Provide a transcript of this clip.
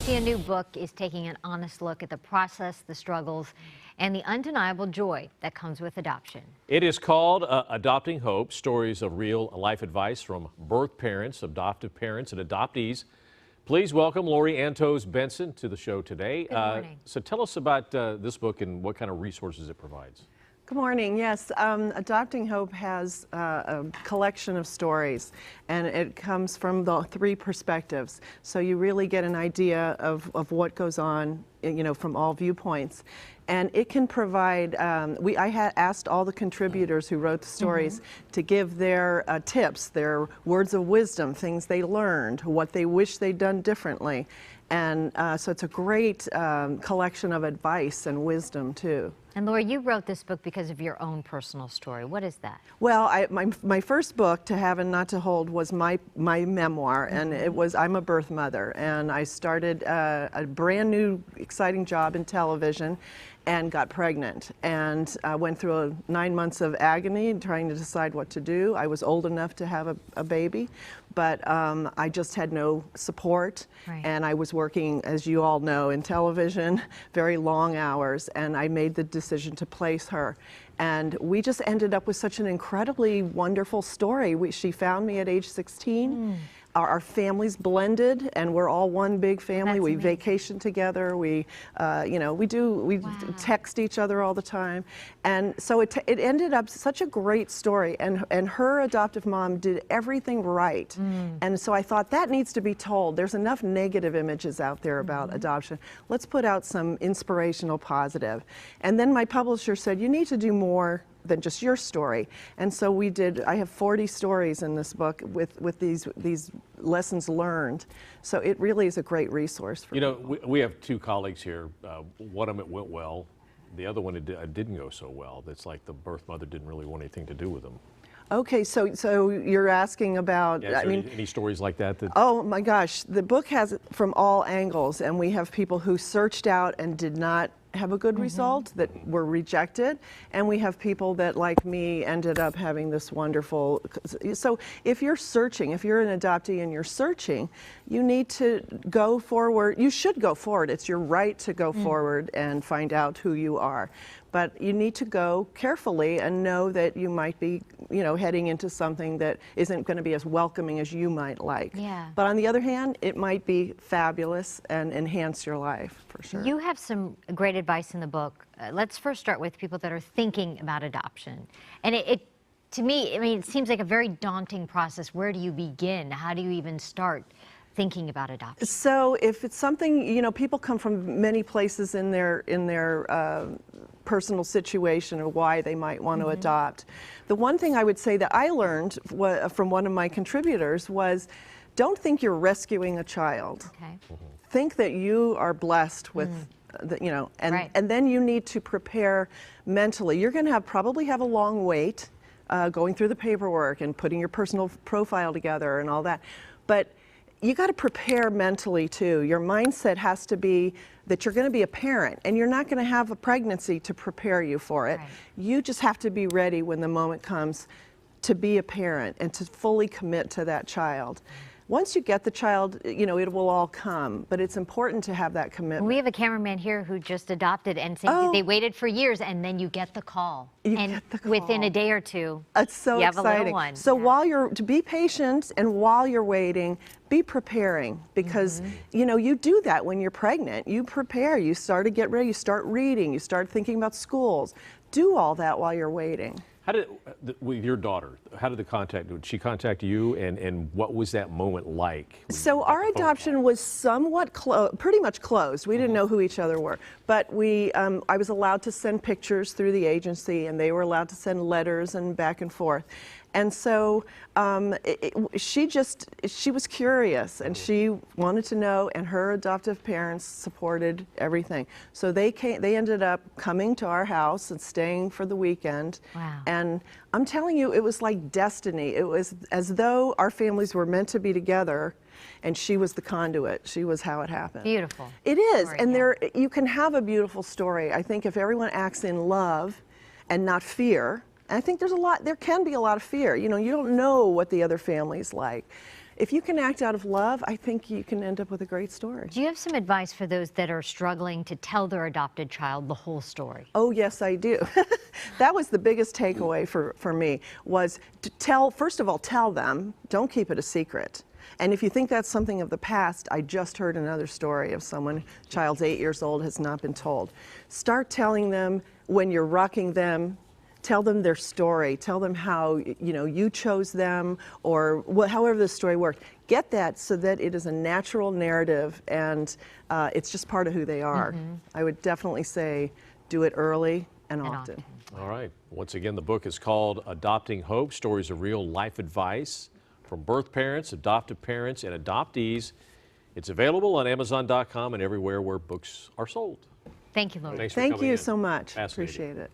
A new book is taking an honest look at the process, the struggles, and the undeniable joy that comes with adoption. It is called Adopting Hope, stories of real life advice from birth parents, adoptive parents, and adoptees. Please welcome Lorria Benson to the show today. Good morning. So tell us about this book and what kind of resources it provides. Good morning. Yes, Adopting Hope has a collection of stories, and it comes from the three perspectives. So you really get an idea of what goes on, from all viewpoints. And it can provide, I had asked all the contributors who wrote the stories to give their tips, their words of wisdom, things they learned, what they wish they'd done differently. And so it's a great collection of advice and wisdom, too. And Laura, you wrote this book because of your own personal story. What is that? Well, my first book, To Have and Not to Hold, was my memoir, and I'm a birth mother, and I started a brand new, exciting job in television and got pregnant, and went through 9 months of agony trying to decide what to do. I was old enough to have a baby, but I just had no support, and I was working, as you all know, in television, very long hours, and I made the decision to place her. And we just ended up with such an incredibly wonderful story. She found me at age 16. Our families blended, and we're all one big family. We vacation together. We text each other all the time, and so it ended up such a great story. And her adoptive mom did everything right, and so I thought that needs to be told. There's enough negative images out there about adoption. Let's put out some inspirational, positive. And then my publisher said, you need to do more than just your story. And so we did. I have 40 stories in this book with these lessons learned. So it really is a great resource for people. We have two colleagues here. One of them, it went well. The other one, it didn't go so well. It's like the birth mother didn't really want anything to do with them. Okay, so you're asking about, any stories like that? Oh my gosh, the book has it from all angles, and we have people who searched out and did not have a good result, that were rejected, and we have people that, like me, ended up having this wonderful. So if you're searching, if you're an adoptee and you're searching, you need to go forward. You should go forward. It's your right to go forward and find out who you are. But you need to go carefully and know that you might be, heading into something that isn't going to be as welcoming as you might like. Yeah. But on the other hand, it might be fabulous and enhance your life, for sure. You have some great advice in the book. Let's first start with people that are thinking about adoption. And to me, it seems like a very daunting process. Where do you begin? How do you even start thinking about adoption? So if it's something, people come from many places in their personal situation or why they might want to adopt. The one thing I would say that I learned from one of my contributors was, don't think you're rescuing a child. Okay. Think that you are blessed with, and then you need to prepare mentally. You're going to probably have a long wait going through the paperwork and putting your personal profile together and all that. But you got to prepare mentally too. Your mindset has to be that you're going to be a parent, and you're not going to have a pregnancy to prepare you for it. You just have to be ready when the moment comes to be a parent and to fully commit to that child. Once you get the child, it will all come, but it's important to have that commitment. We have a cameraman here who just adopted, and they waited for years, and then you get the call. Within a day or two, it's so you exciting. Have a little one. So to be patient, and while you're waiting, be preparing, because you do that when you're pregnant. You prepare, you start to get ready, you start reading, you start thinking about schools. Do all that while you're waiting. With your daughter, how did did she contact you, and what was that moment like? So our adoption was somewhat pretty much closed. We didn't know who each other were, but I was allowed to send pictures through the agency, and they were allowed to send letters and back and forth. And so she was curious, and she wanted to know, and her adoptive parents supported everything. So they ended up coming to our house and staying for the weekend. Wow. And I'm telling you, it was like destiny. It was as though our families were meant to be together, and she was the conduit. She was how it happened. Beautiful. It is, and you can have a beautiful story. I think if everyone acts in love and not fear. And I think there can be a lot of fear. You don't know what the other family's like. if you can act out of love, I think you can end up with a great story. Do you have some advice for those that are struggling to tell their adopted child the whole story? Oh, yes, I do. That was the biggest takeaway for me, was to tell, first of all, tell them, don't keep it a secret. And if you think that's something of the past, I just heard another story of someone, child's 8 years old, has not been told. Start telling them when you're rocking them. Tell them their story. Tell them how you chose them, or however the story worked. Get that so that it is a natural narrative, and it's just part of who they are. I would definitely say do it early and often. All right. Once again, the book is called Adopting Hope, Stories of Real Life Advice from Birth Parents, Adoptive Parents, and Adoptees. It's available on Amazon.com and everywhere where books are sold. Thank you, Lori. Thanks for Thank coming you in. so much. Fascinating. Appreciate it.